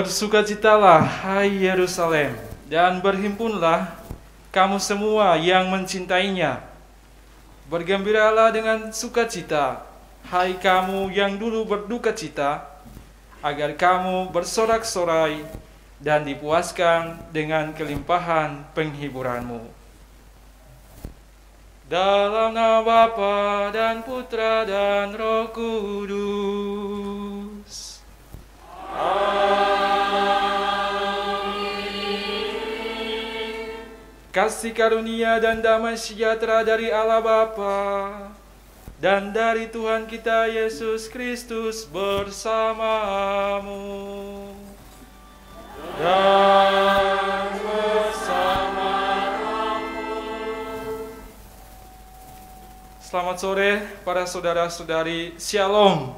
Bersukacitalah, hai Yerusalem, dan berhimpunlah kamu semua yang mencintainya. Bergembiralah dengan sukacita, hai kamu yang dulu berduka cita, agar kamu bersorak-sorai dan dipuaskan dengan kelimpahan penghiburanmu. Dalam nama Bapa dan Putra dan Roh Kudus. Kasih karunia dan damai sejahtera dari Allah Bapa dan dari Tuhan kita Yesus Kristus bersamamu dan bersamamu. Selamat sore para saudara-saudari, Shalom.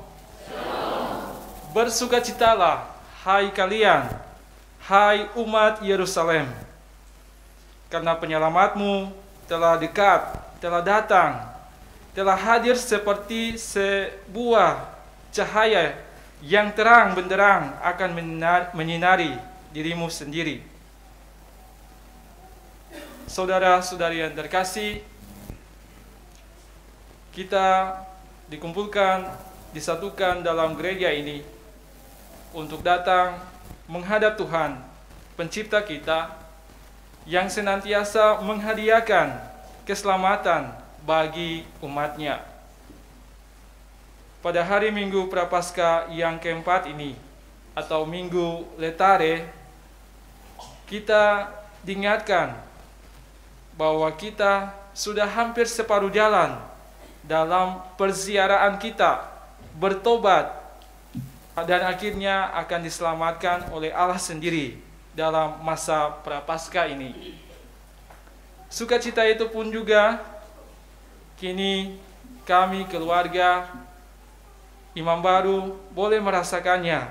Bersukacitalah, hai kalian, hai umat Yerusalem, karena penyelamatmu telah dekat, telah datang, telah hadir seperti sebuah cahaya yang terang benderang akan menyinari dirimu sendiri. Saudara-saudari yang terkasih, kita dikumpulkan, disatukan dalam gereja ini untuk datang menghadap Tuhan, pencipta kita, yang senantiasa menghadiahkan keselamatan bagi umatnya. Pada hari Minggu Prapaskah yang keempat ini, atau Minggu Letare, kita diingatkan bahwa kita sudah hampir separuh jalan dalam perziaraan kita bertobat dan akhirnya akan diselamatkan oleh Allah sendiri dalam masa Prapaskah ini. Sukacita itu pun juga kini kami keluarga imam baru boleh merasakannya,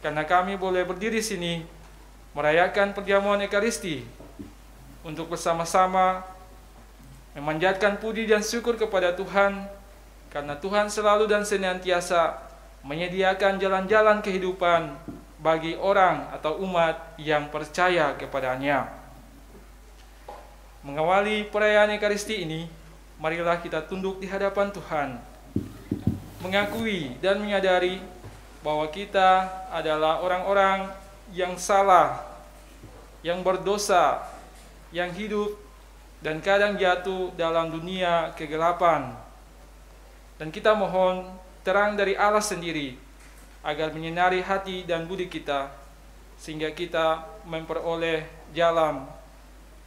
karena kami boleh berdiri sini merayakan perjamuan Ekaristi untuk bersama-sama memanjatkan puji dan syukur kepada Tuhan, karena Tuhan selalu dan senantiasa menyediakan jalan-jalan kehidupan bagi orang atau umat yang percaya kepadanya. Mengawali perayaan Ekaristi ini, marilah kita tunduk di hadapan Tuhan, mengakui dan menyadari bahwa kita adalah orang-orang yang salah, yang berdosa, yang hidup dan kadang jatuh dalam dunia kegelapan. Dan kita mohon terang dari Allah sendiri agar menyinari hati dan budi kita, sehingga kita memperoleh jalan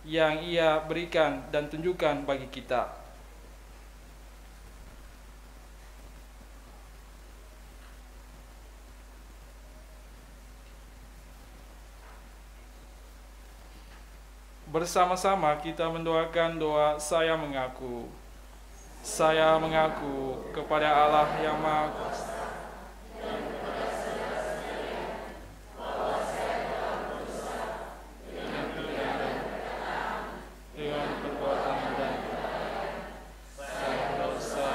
yang Ia berikan dan tunjukkan bagi kita. Bersama-sama kita mendoakan doa saya mengaku. Saya mengaku kepada Allah yang Maha Kuasa dengan perbuatan dan saya berdosa,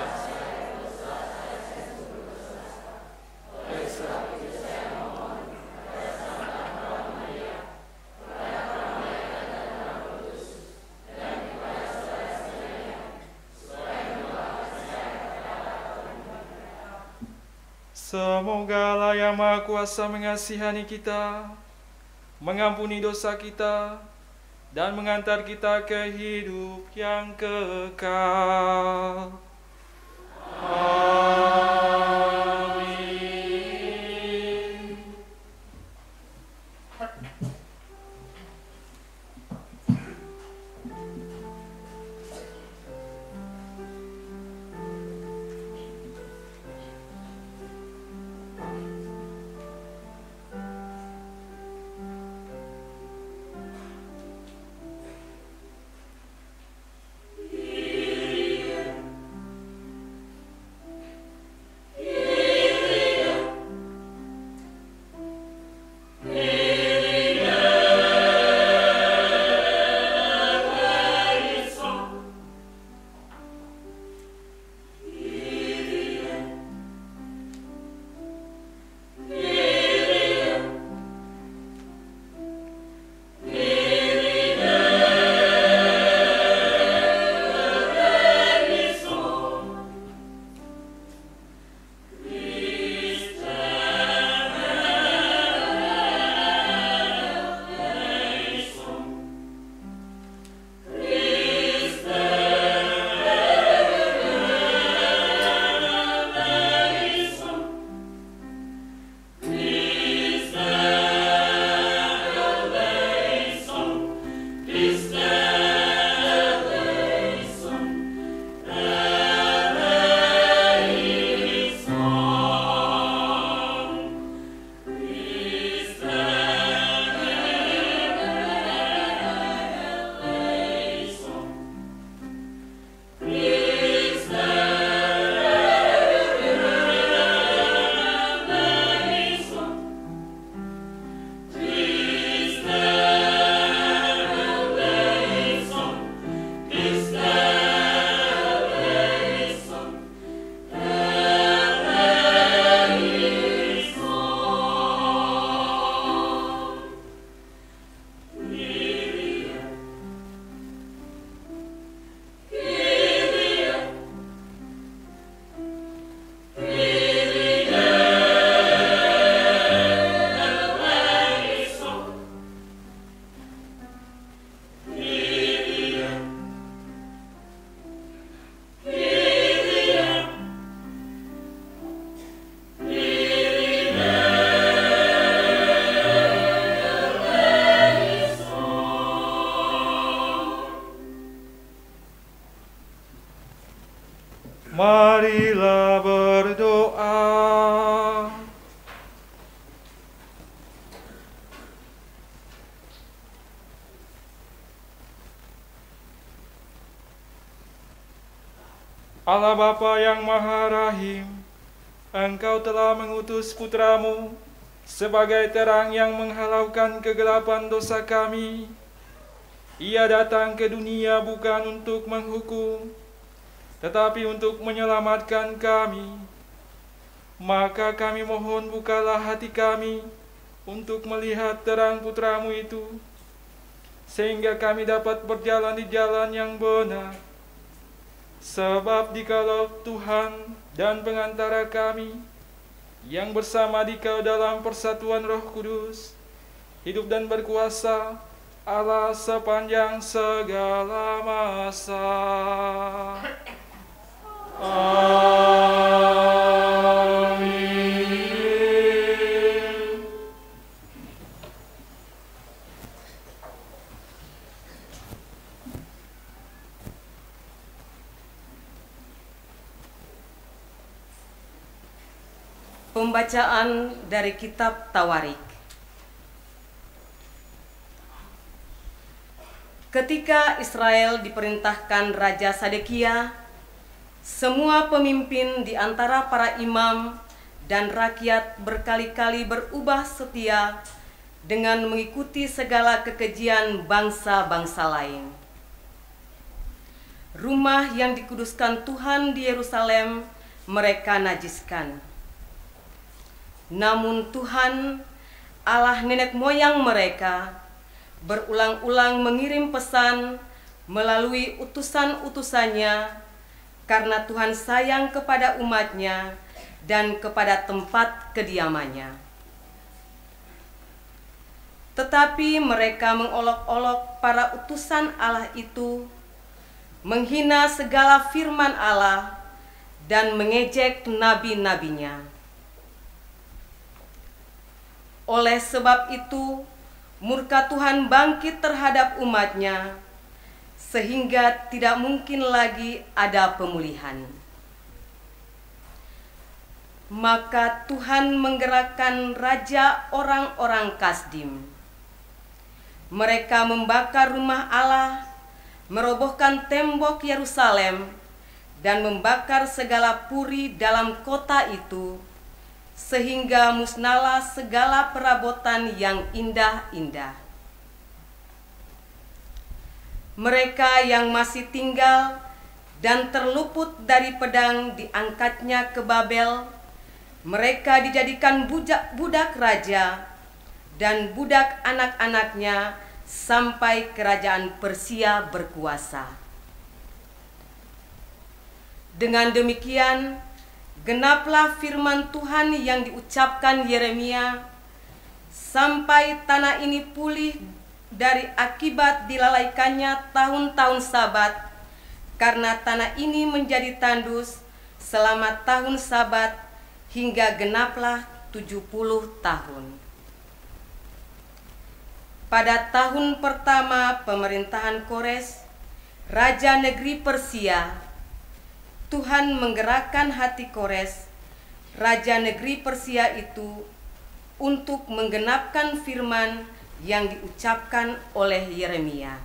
semoga Allah yang Maha Kuasa mengasihani kita, mengampuni dosa kita, dan mengantar kita ke hidup yang kekal. Amin. kita berdoa. Allah Bapa yang Maha Rahim, Engkau telah mengutus Putramu sebagai terang yang menghalaukan kegelapan dosa kami. Ia datang ke dunia bukan untuk menghukum, tetapi untuk menyelamatkan kami. Maka kami mohon bukalah hati kami untuk melihat terang Putramu itu, sehingga kami dapat berjalan di jalan yang benar. Sebab dikalau Tuhan dan pengantara kami, yang bersama Dikau dalam persatuan Roh Kudus, hidup dan berkuasa Allah sepanjang segala masa. Amin. Pembacaan dari kitab Tawarik. Ketika Israel diperintahkan Raja Sedekia, semua pemimpin di antara para imam dan rakyat berkali-kali berubah setia dengan mengikuti segala kekejian bangsa-bangsa lain. Rumah yang dikuduskan Tuhan di Yerusalem mereka najiskan. Namun Tuhan, Allah nenek moyang mereka, berulang-ulang mengirim pesan melalui utusan-utusannya, karena Tuhan sayang kepada umatnya dan kepada tempat kediamannya. Tetapi mereka mengolok-olok para utusan Allah itu, menghina segala firman Allah, dan mengejek nabi-nabinya. Oleh sebab itu, murka Tuhan bangkit terhadap umatnya, sehingga tidak mungkin lagi ada pemulihan. Maka Tuhan menggerakkan raja orang-orang Kasdim. Mereka membakar rumah Allah, merobohkan tembok Yerusalem, dan membakar segala puri dalam kota itu, sehingga musnahlah segala perabotan yang indah-indah. Mereka yang masih tinggal dan terluput dari pedang diangkatnya ke Babel. Mereka dijadikan budak raja dan budak anak-anaknya sampai kerajaan Persia berkuasa. Dengan demikian, genaplah firman Tuhan yang diucapkan Yeremia, sampai tanah ini pulih dari akibat dilalaikannya tahun-tahun Sabat, karena tanah ini menjadi tandus selama tahun Sabat hingga genaplah 70 tahun. Pada tahun pertama pemerintahan Kores, Raja negeri Persia, Tuhan menggerakkan hati Kores, Raja negeri Persia itu, untuk menggenapkan firman yang diucapkan oleh Yeremia.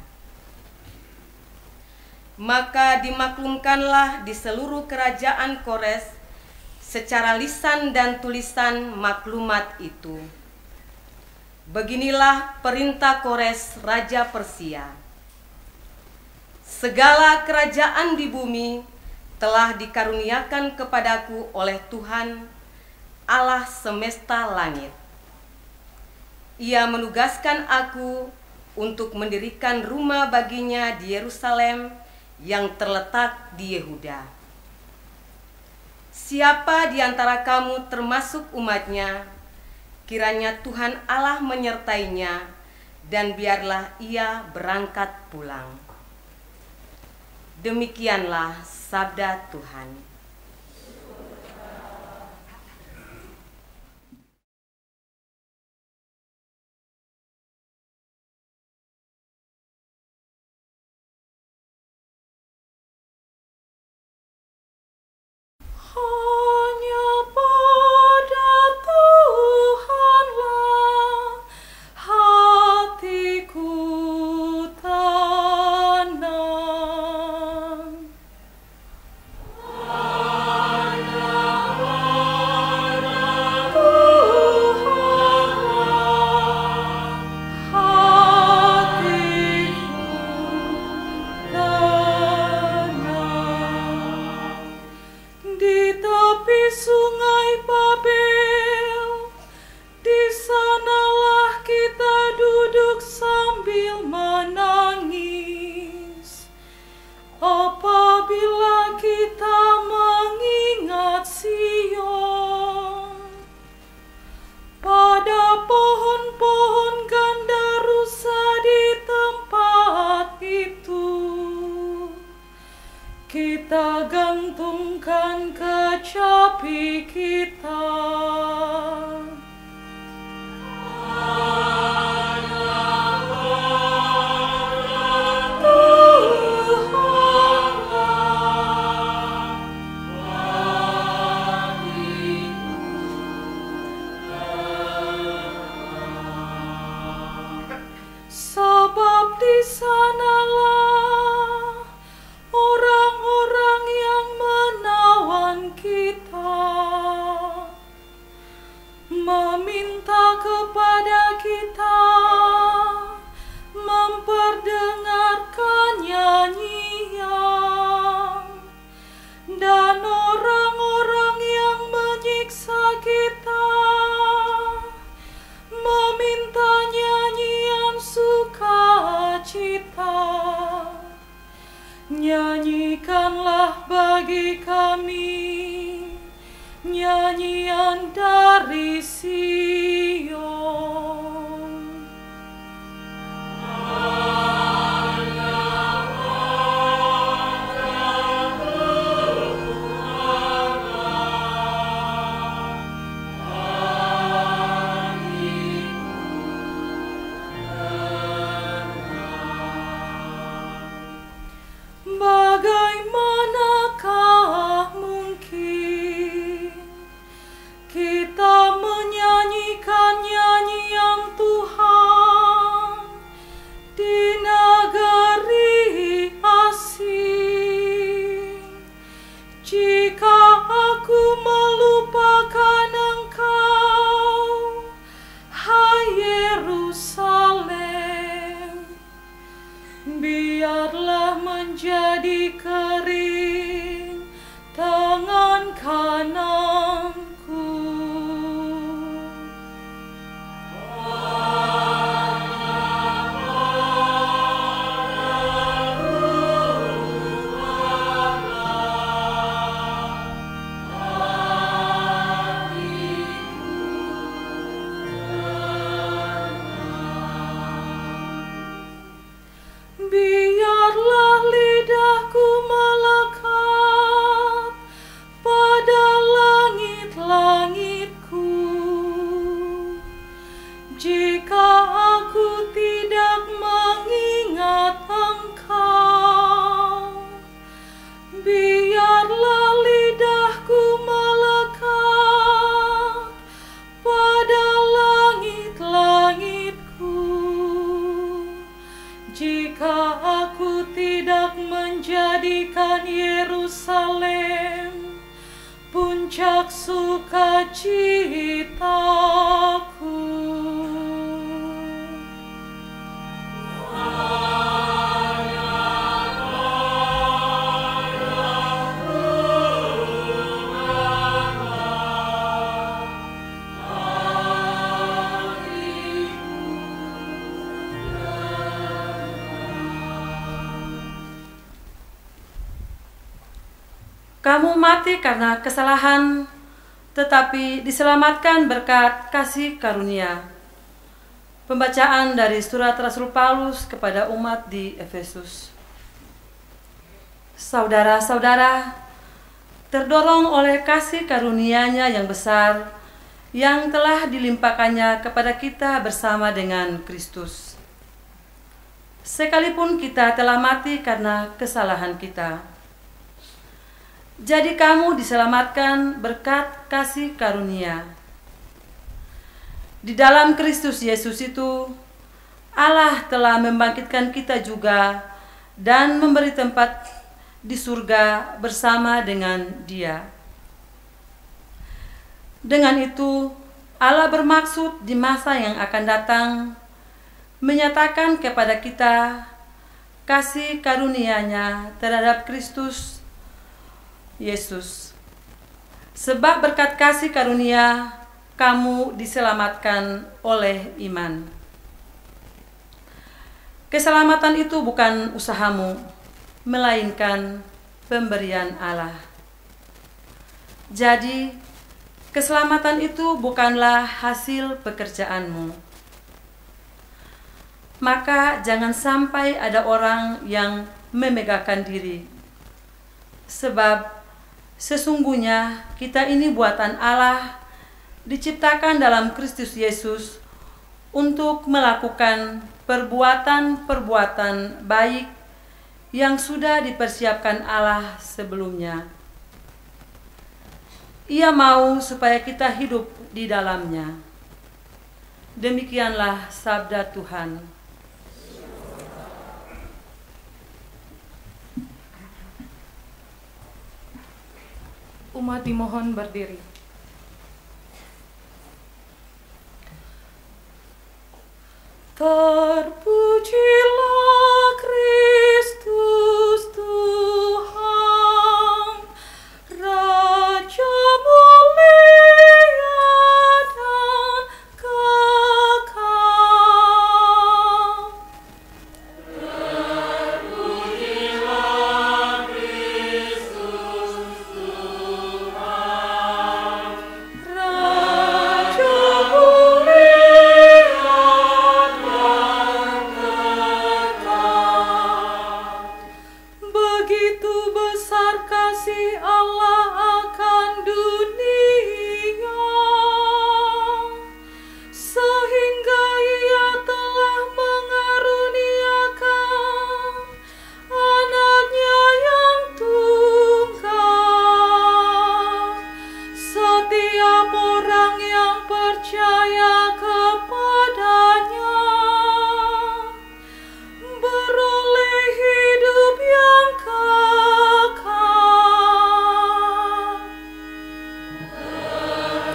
Maka dimaklumkanlah di seluruh kerajaan Kores secara lisan dan tulisan maklumat itu. Beginilah perintah Kores, Raja Persia. Segala kerajaan di bumi telah dikaruniakan kepadaku oleh Tuhan, Allah semesta langit. Ia menugaskan aku untuk mendirikan rumah baginya di Yerusalem yang terletak di Yehuda. Siapa di antara kamu termasuk umatnya, kiranya Tuhan Allah menyertainya, dan biarlah ia berangkat pulang. Demikianlah sabda Tuhan. sungai Babel. Di sanalah kita duduk sambil menangis. Apabila kita mengingat Sion, pada pohon-pohon gandarusa di tempat itu, kita gantungkan kecapi kita. Sebab di sanalah orang-orang yang menawan kita, meminta kepada kita memperdengarkan nyanyian, dan orang-orang yang menyiksa kita meminta nyanyian sukacita. Nyanyikanlah bagi kami nyanyian dari Sion. Bagaimanakah mungkin kita menyanyikan nyanyian Tuhan di negeri asing, jika aku melupakan Engkau, hai Yerusalem. Biarlah menjadi kering tangan kananku. Biarlah lidahku melekat pada langit-langitku, jika aku tidak mengingat Engkau. Biarlah lidahku melekat pada langit-langitku, jika aku tidak menjadikan Yerusalem puncak sukacitaku. Kamu mati karena kesalahan, tetapi diselamatkan berkat kasih karunia. Pembacaan dari surat Rasul Paulus kepada umat di Efesus. Saudara-saudara, terdorong oleh kasih karunia-Nya yang besar, yang telah dilimpahkannya kepada kita bersama dengan Kristus, sekalipun kita telah mati karena kesalahan kita, jadi kamu diselamatkan berkat kasih karunia. Di dalam Kristus Yesus itu, Allah telah membangkitkan kita juga dan memberi tempat di surga bersama dengan Dia. Dengan itu, Allah bermaksud di masa yang akan datang menyatakan kepada kita kasih karunia-Nya terhadap Kristus Yesus. Sebab berkat kasih karunia, kamu diselamatkan oleh iman. Keselamatan itu bukan usahamu, melainkan pemberian Allah. Jadi, keselamatan itu bukanlah hasil pekerjaanmu. Maka jangan sampai ada orang yang memegahkan diri. Sebab sesungguhnya kita ini buatan Allah, diciptakan dalam Kristus Yesus untuk melakukan perbuatan-perbuatan baik yang sudah dipersiapkan Allah sebelumnya. Ia mau supaya kita hidup di dalamnya. Demikianlah sabda Tuhan. Umat dimohon berdiri. Terpujilah Kristus Tuhan, Raja mulia dan kekal. Terpujilah Kristus Tuhan, Raja mulia. Begitu besar kasih Allah akan dunia, sehingga Ia telah mengaruniakan Anaknya yang tunggal. Setiap orang yang percaya kepadanya beroleh hidup yang kekal.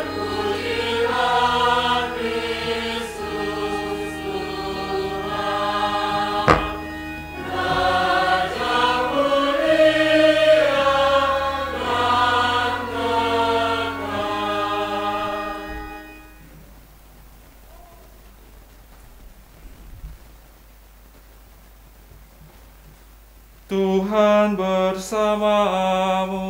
Terpujilah Kristus Tuhan, Raja mulia dan kekal. Tuhan bersamamu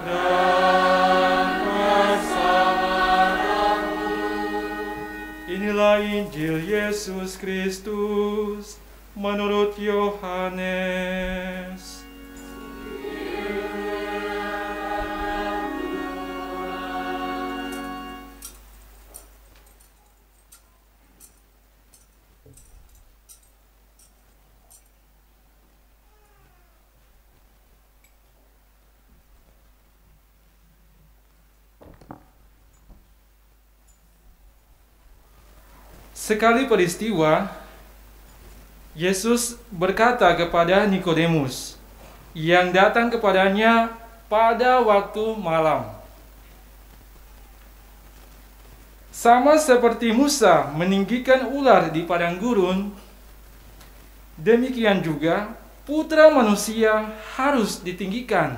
dan bersamamu. Inilah Injil Yesus Kristus menurut Yohanes. Sekali peristiwa, Yesus berkata kepada Nikodemus yang datang kepadanya pada waktu malam, "Sama seperti Musa meninggikan ular di padang gurun, demikian juga Putra Manusia harus ditinggikan,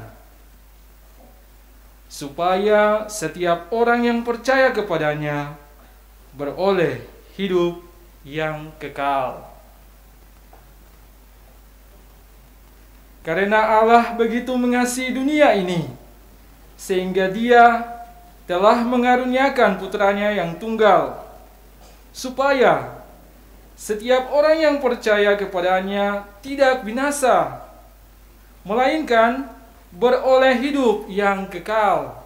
supaya setiap orang yang percaya kepadanya beroleh hidup yang kekal." Karena Allah begitu mengasihi dunia ini, sehingga Dia telah mengaruniakan Putranya yang tunggal, supaya setiap orang yang percaya kepadanya tidak binasa, melainkan beroleh hidup yang kekal.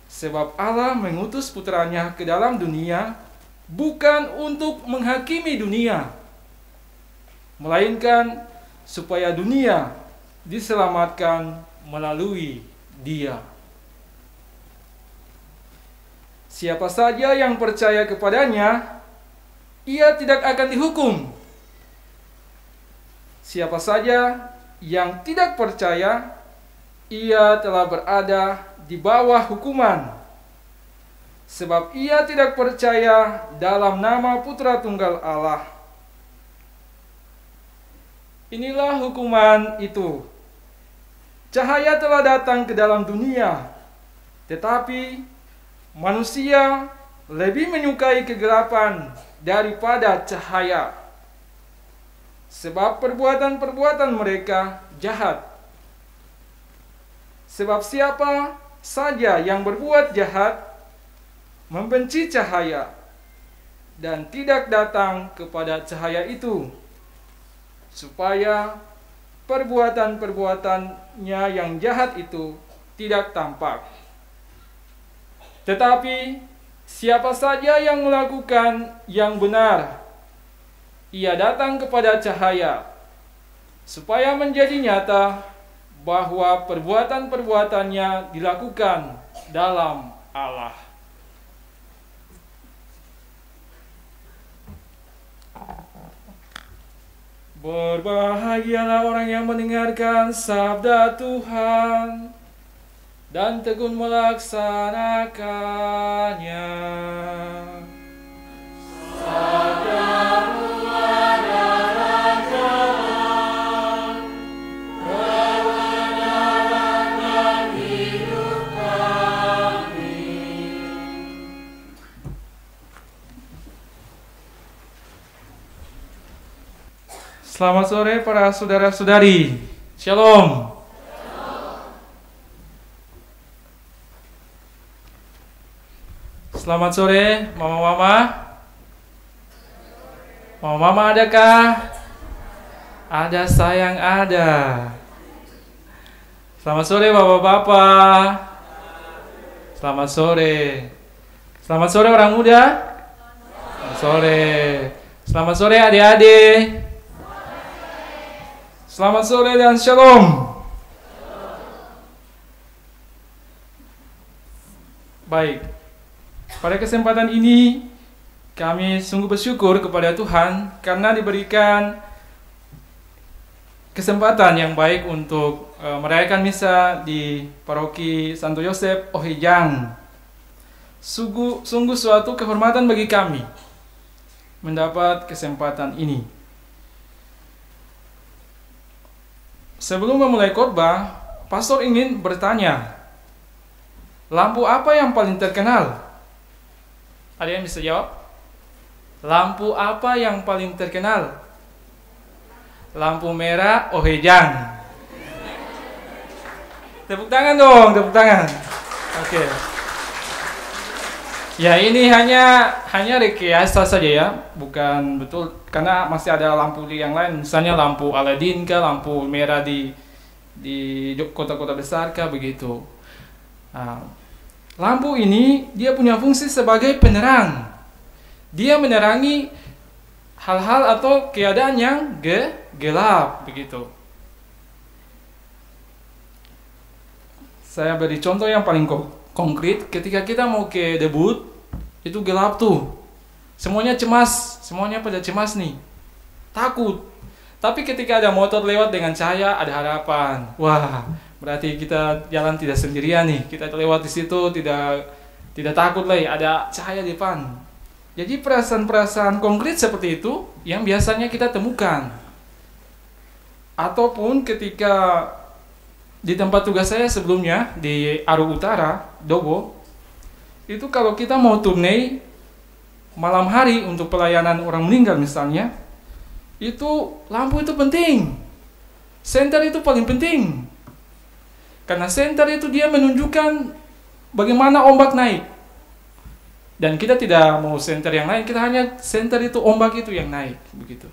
Sebab Allah mengutus Putranya ke dalam dunia bukan untuk menghakimi dunia, melainkan supaya dunia diselamatkan melalui Dia. Siapa saja yang percaya kepadanya, ia tidak akan dihukum. Siapa saja yang tidak percaya, ia telah berada di bawah hukuman, sebab ia tidak percaya dalam nama Putra Tunggal Allah. Inilah hukuman itu. cahaya telah datang ke dalam dunia, tetapi manusia lebih menyukai kegelapan daripada cahaya, sebab perbuatan-perbuatan mereka jahat. Sebab siapa saja yang berbuat jahat membenci cahaya dan tidak datang kepada cahaya itu, supaya perbuatan-perbuatannya yang jahat itu tidak tampak. Tetapi siapa saja yang melakukan yang benar, ia datang kepada cahaya, supaya menjadi nyata bahwa perbuatan-perbuatannya dilakukan dalam Allah. Berbahagialah orang yang mendengarkan sabda Tuhan dan tekun melaksanakannya. Sabdamu adalah jalan, kebenaran dan hidup kami. Selamat sore para saudara-saudari. Shalom. Selamat sore, mama-mama. Mama-mama adakah? Ada, sayang ada. Selamat sore bapak-bapak. Selamat sore. Selamat sore orang muda. Selamat sore. Selamat sore adik-adik. Selamat sore dan shalom. Baik, pada kesempatan ini kami sungguh bersyukur kepada Tuhan karena diberikan kesempatan yang baik untuk merayakan misa di Paroki Santo Yosef Ohejang. Sungguh suatu kehormatan bagi kami mendapat kesempatan ini. Sebelum memulai khotbah, pastor ingin bertanya, lampu apa yang paling terkenal? Ada yang bisa jawab? Lampu apa yang paling terkenal? Lampu merah Ohejang. Tepuk tangan dong, tepuk tangan. Oke. Ya, ini hanya rekayasa saja ya, bukan betul, karena masih ada lampu yang lain, misalnya lampu Aladin kah, lampu merah di kota-kota besar kah, begitu. Nah, lampu ini dia punya fungsi sebagai penerang. Dia menerangi hal-hal atau keadaan yang gelap, begitu. Saya beri contoh yang paling konkret, ketika kita mau ke debut, itu gelap tuh. Semuanya cemas, semuanya pada cemas nih. Takut. Tapi ketika ada motor lewat dengan cahaya, ada harapan. Wah, berarti kita jalan tidak sendirian nih. Kita lewat di situ tidak takut lagi, ada cahaya di depan. Jadi perasaan-perasaan konkret seperti itu yang biasanya kita temukan. Ataupun ketika di tempat tugas saya sebelumnya di Aru Utara, Dogo, itu kalau kita mau turnei malam hari untuk pelayanan orang meninggal misalnya, itu lampu itu penting. Senter itu paling penting. Karena senter itu dia menunjukkan bagaimana ombak naik. Dan kita tidak mau senter yang lain, kita hanya senter itu ombak itu yang naik, begitu.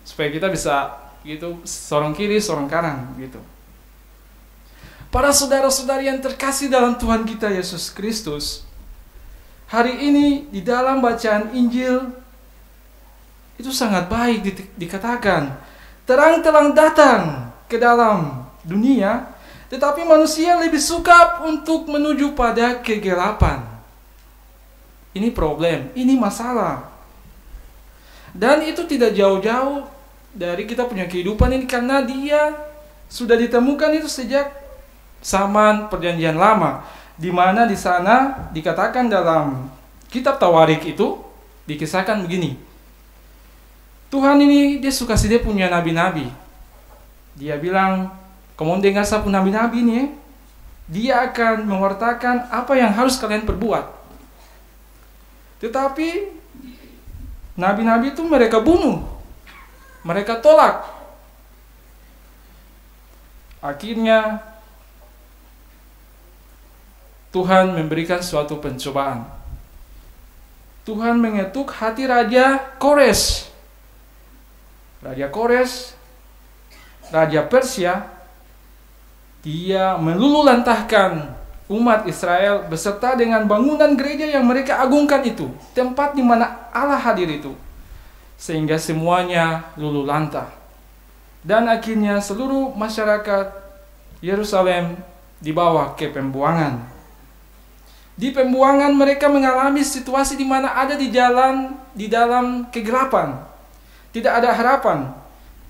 Supaya kita bisa gitu sorong kiri, sorong kanan, gitu. Para saudara-saudari yang terkasih dalam Tuhan kita Yesus Kristus, hari ini di dalam bacaan Injil itu sangat baik dikatakan, terang telah datang ke dalam dunia, tetapi manusia lebih suka untuk menuju pada kegelapan. Ini problem, ini masalah. Dan itu tidak jauh-jauh dari kita punya kehidupan ini, karena dia sudah ditemukan itu sejak zaman Perjanjian Lama, di mana di sana dikatakan dalam kitab Tawarik itu dikisahkan begini. Tuhan ini dia suka sih dia punya nabi-nabi. Dia bilang kamu dengar sapu nabi-nabi nih, dia akan mewartakan apa yang harus kalian perbuat. Tetapi nabi-nabi itu mereka bunuh, mereka tolak. Akhirnya Tuhan memberikan suatu pencobaan. Tuhan mengetuk hati Raja Kores. Raja Kores, Raja Persia, dia melululantahkan umat Israel beserta dengan bangunan gereja yang mereka agungkan itu, tempat di mana Allah hadir itu, sehingga semuanya luluh lantah. Dan akhirnya seluruh masyarakat Yerusalem dibawa ke pembuangan. Di pembuangan mereka mengalami situasi di mana ada di dalam kegelapan. Tidak ada harapan,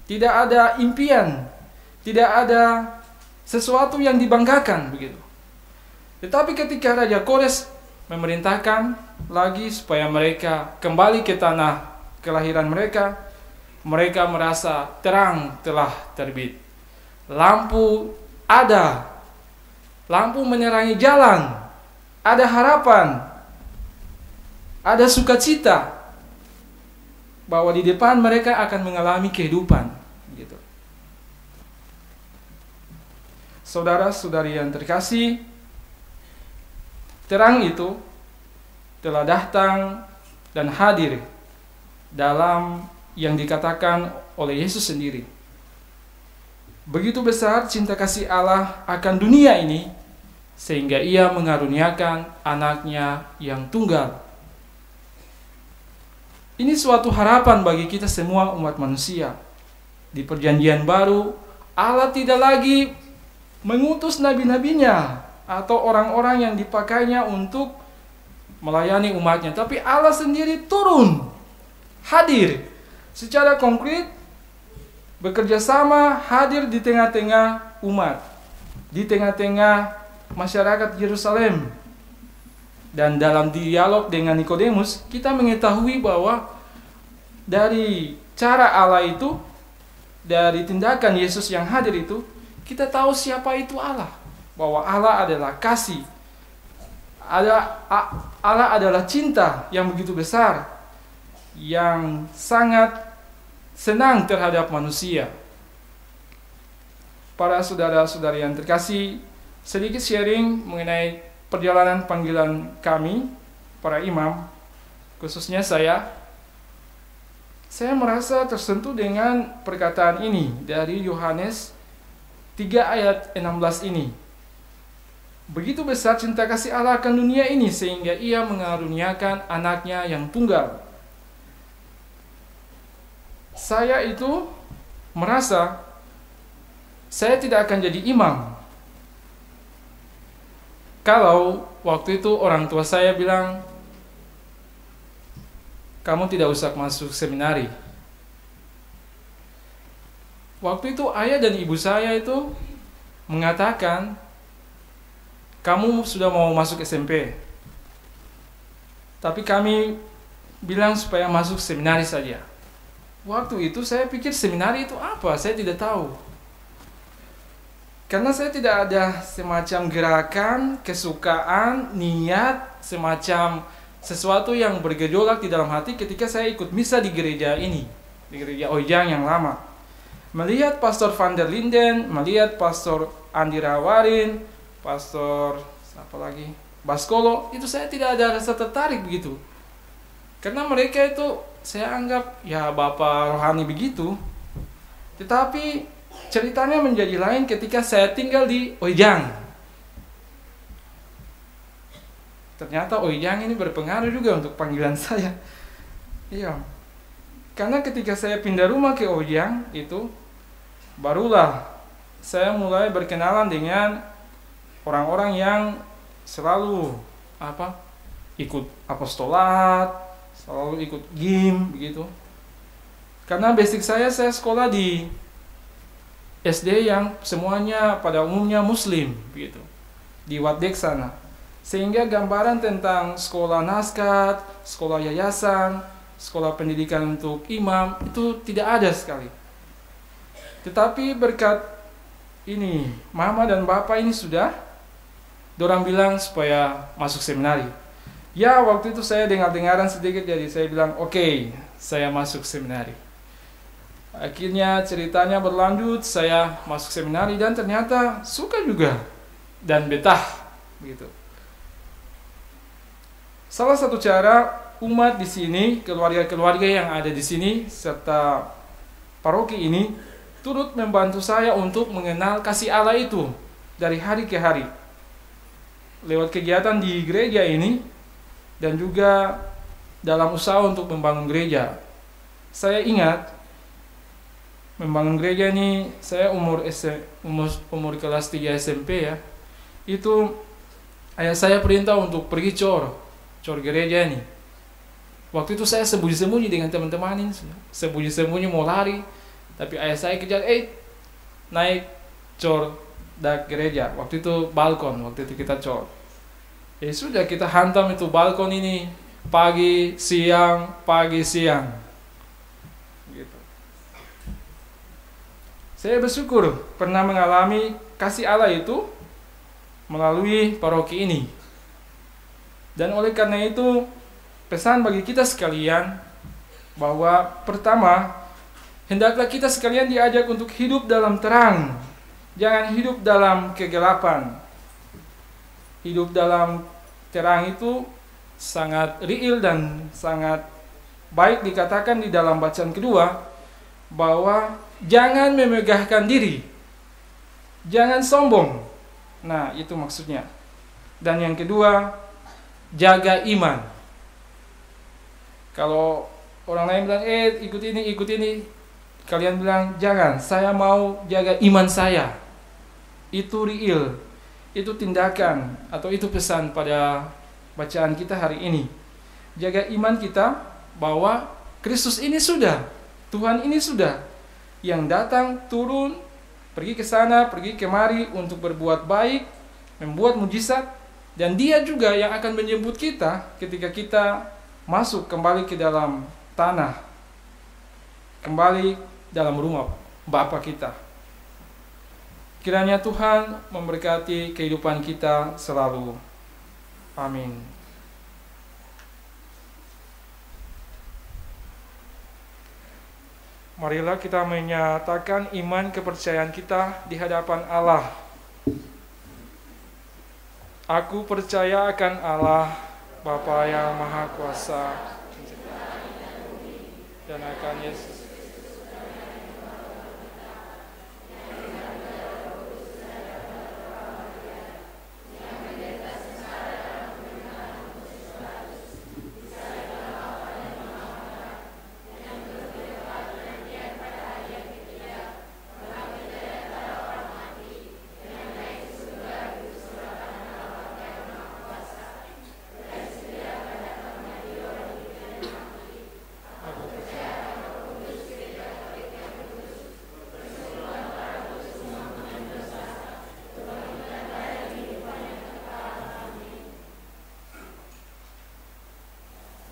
tidak ada impian, tidak ada sesuatu yang dibanggakan begitu. Tetapi ketika Raja Kores memerintahkan lagi supaya mereka kembali ke tanah kelahiran mereka, mereka merasa terang telah terbit. Lampu ada, lampu menerangi jalan, ada harapan, ada sukacita bahwa di depan mereka akan mengalami kehidupan gitu. Saudara-saudari yang terkasih, terang itu telah datang dan hadir dalam yang dikatakan oleh Yesus sendiri. Begitu besar cinta kasih Allah akan dunia ini, sehingga Ia mengaruniakan anaknya yang tunggal. Ini suatu harapan bagi kita semua umat manusia. Di perjanjian baru, Allah tidak lagi mengutus nabi-nabinya atau orang-orang yang dipakainya untuk melayani umatnya, tapi Allah sendiri turun, hadir secara konkret, bekerja sama, hadir di tengah-tengah umat, di tengah-tengah masyarakat Yerusalem. Dan dalam dialog dengan Nikodemus, kita mengetahui bahwa dari cara Allah itu, dari tindakan Yesus yang hadir itu, kita tahu siapa itu Allah. Bahwa Allah adalah kasih. Allah adalah cinta yang begitu besar, yang sangat senang terhadap manusia. Para saudara-saudari yang terkasih, sedikit sharing mengenai perjalanan panggilan kami, para imam, khususnya saya merasa tersentuh dengan perkataan ini dari Yohanes 3 ayat 16 ini. Begitu besar cinta kasih Allah akan dunia ini, sehingga Ia mengaruniakan anaknya yang tunggal. Saya itu merasa saya tidak akan jadi imam kalau waktu itu orang tua saya bilang, kamu tidak usah masuk seminari. Waktu itu ayah dan ibu saya itu mengatakan, kamu sudah mau masuk SMP. Tapi kami bilang supaya masuk seminari saja. Waktu itu saya pikir seminari itu apa? Saya tidak tahu. Karena saya tidak ada semacam gerakan, kesukaan, niat, semacam sesuatu yang bergejolak di dalam hati ketika saya ikut misa di gereja ini, di gereja Oijang yang lama. Melihat Pastor Van der Linden, melihat Pastor Andi Rawarin, Pastor Baskolo, itu saya tidak ada rasa tertarik begitu. Karena mereka itu saya anggap ya bapak rohani begitu. Tetapi ceritanya menjadi lain ketika saya tinggal di Oijang. Ternyata Oijang ini berpengaruh juga untuk panggilan saya. Iya. Karena ketika saya pindah rumah ke Oijang itu, barulah saya mulai berkenalan dengan orang-orang yang selalu ikut apostolat, selalu ikut GIM begitu. Karena basic saya sekolah di SD yang semuanya pada umumnya Muslim begitu, di Wadek sana. Sehingga gambaran tentang sekolah naskat, sekolah yayasan, sekolah pendidikan untuk imam itu tidak ada sekali. Tetapi berkat ini mama dan bapak ini sudah, dorang bilang supaya masuk seminari. Ya, waktu itu saya dengar-dengaran sedikit, jadi saya bilang oke, saya masuk seminari. Akhirnya ceritanya berlanjut, saya masuk seminari dan ternyata suka juga dan betah gitu. Salah satu cara umat di sini, keluarga-keluarga yang ada di sini serta paroki ini turut membantu saya untuk mengenal kasih Allah itu dari hari ke hari. Lewat kegiatan di gereja ini dan juga dalam usaha untuk membangun gereja. Saya ingat membangun gereja ini, saya umur kelas 3 SMP ya. Itu ayah saya perintah untuk pergi cor gereja ini. Waktu itu saya sembunyi-sembunyi dengan teman-teman ini, sembunyi-sembunyi mau lari, tapi ayah saya kejar, naik cor gereja. Waktu itu balkon, waktu itu kita cor. Ya sudah, kita hantam itu balkon ini pagi siang gitu. Saya bersyukur pernah mengalami kasih Allah itu melalui paroki ini. Dan oleh karena itu pesan bagi kita sekalian bahwa pertama, hendaklah kita sekalian diajak untuk hidup dalam terang, jangan hidup dalam kegelapan. Hidup dalam terang itu sangat real dan sangat baik dikatakan di dalam bacaan kedua, bahwa jangan memegahkan diri, jangan sombong. Nah, itu maksudnya. Dan yang kedua, jaga iman. Kalau orang lain bilang, ikut ini, kalian bilang, jangan, saya mau jaga iman saya. Itu real. Itu tindakan atau itu pesan pada bacaan kita hari ini. Jaga iman kita bahwa Kristus ini sudah, Tuhan ini sudah, yang datang turun, pergi ke sana, pergi kemari untuk berbuat baik, membuat mujizat, dan Dia juga yang akan menjemput kita ketika kita masuk kembali ke dalam tanah, kembali dalam rumah Bapa kita. Kiranya Tuhan memberkati kehidupan kita selalu. Amin. Marilah kita menyatakan iman kepercayaan kita di hadapan Allah. Aku percaya akan Allah, Bapa yang Maha Kuasa, dan akan Yesus.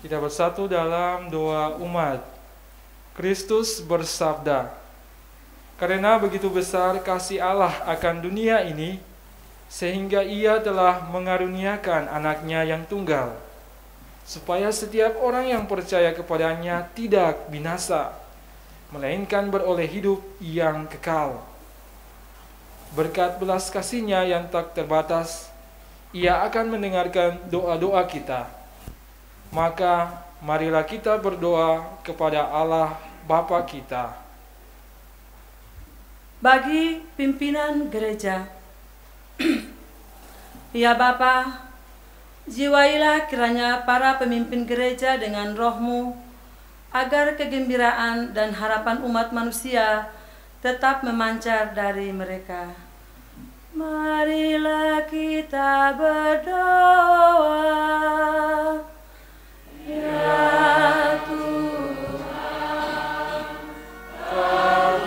Kita bersatu dalam doa umat. Kristus bersabda, "Karena begitu besar kasih Allah akan dunia ini, sehingga Ia telah mengaruniakan anaknya yang tunggal, supaya setiap orang yang percaya kepadanya tidak binasa, melainkan beroleh hidup yang kekal. Berkat belas kasih-Nya yang tak terbatas, Ia akan mendengarkan doa-doa kita. Maka marilah kita berdoa kepada Allah Bapa kita." Bagi pimpinan gereja, ya Bapa, jiwailah kiranya para pemimpin gereja dengan roh-Mu, agar kegembiraan dan harapan umat manusia tetap memancar dari mereka. Marilah kita berdoa. Ya Tuhan, kabulkanlah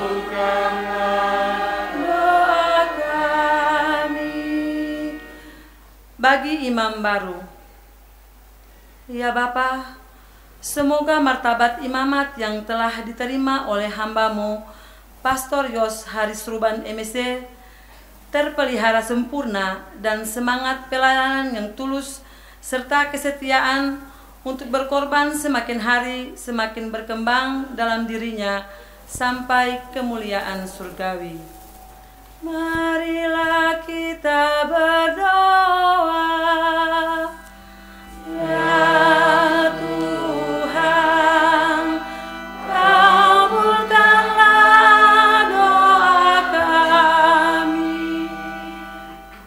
doa kami. Bagi imam baru, ya Bapa, semoga martabat imamat yang telah diterima oleh hamba-Mu, Pastor Yos Haris Ruban MSc, terpelihara sempurna, dan semangat pelayanan yang tulus serta kesetiaan untuk berkorban semakin hari semakin berkembang dalam dirinya sampai kemuliaan surgawi. Marilah kita berdoa. Ya Tuhan, kabulkanlah doa kami.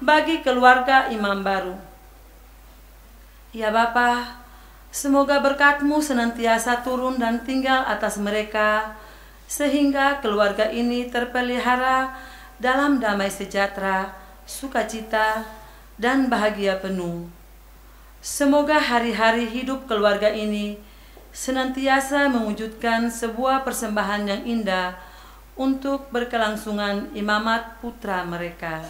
Bagi keluarga imam baru. Ya Bapa, semoga berkat-Mu senantiasa turun dan tinggal atas mereka, sehingga keluarga ini terpelihara dalam damai sejahtera, sukacita, dan bahagia penuh. Semoga hari-hari hidup keluarga ini senantiasa mewujudkan sebuah persembahan yang indah untuk berkelangsungan imamat putra mereka.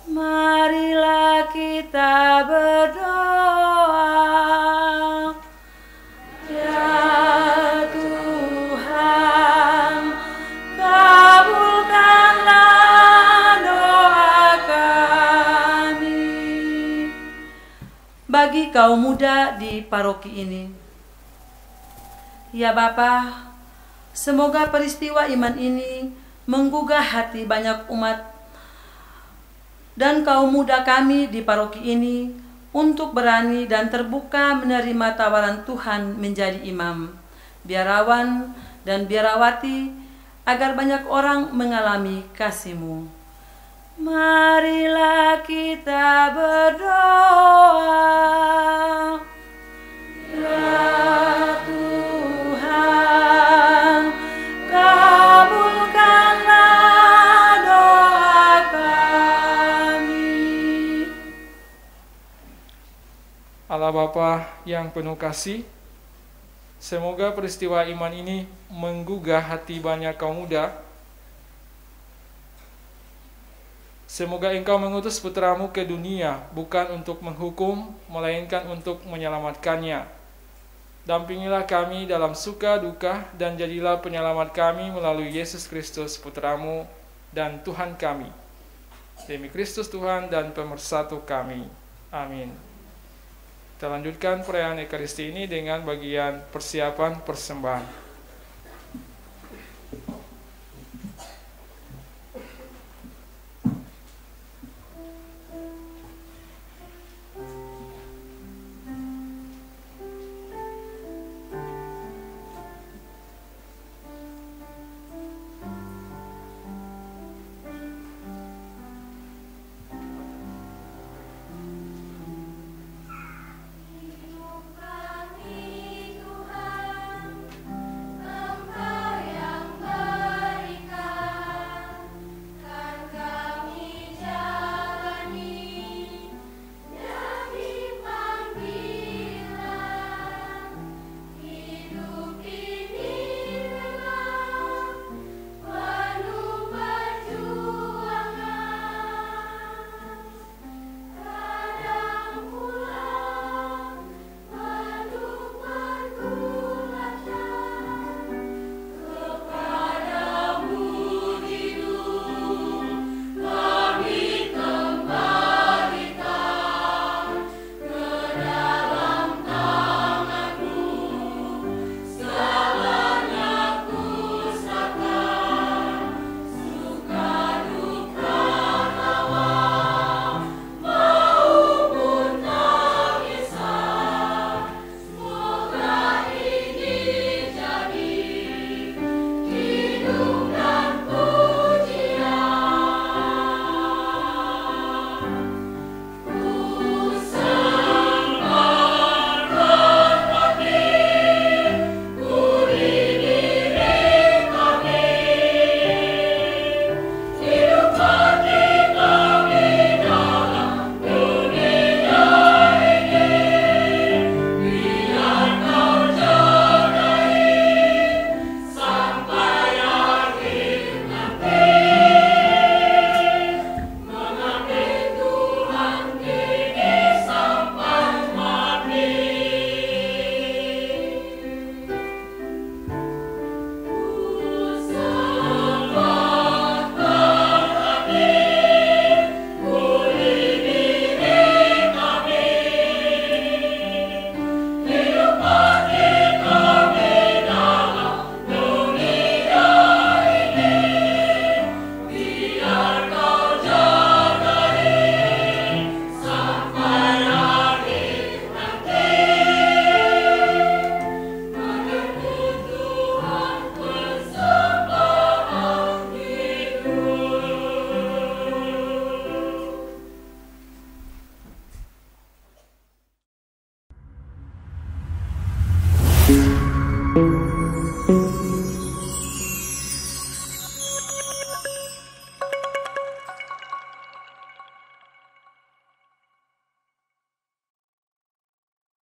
Marilah kita berdoa. Ya Tuhan, kabulkanlah doa kami. Bagi kaum muda di paroki ini. Ya Bapa, semoga peristiwa iman ini menggugah hati banyak umat dan kaum muda kami di paroki ini untuk berani dan terbuka menerima tawaran Tuhan menjadi imam, biarawan, dan biarawati, agar banyak orang mengalami kasih-Mu. Marilah kita berdoa. Ya Tuhan, kabulkanlah doa kami. Allah Bapa yang penuh kasih, semoga peristiwa iman ini menggugah hati banyak kaum muda. Semoga Engkau mengutus putra-Mu ke dunia bukan untuk menghukum, melainkan untuk menyelamatkannya. Dampingilah kami dalam suka duka dan jadilah penyelamat kami melalui Yesus Kristus putra-Mu dan Tuhan kami. Demi Kristus Tuhan dan Pemersatu kami. Amin. Kita lanjutkan perayaan Ekaristi ini dengan bagian persiapan persembahan.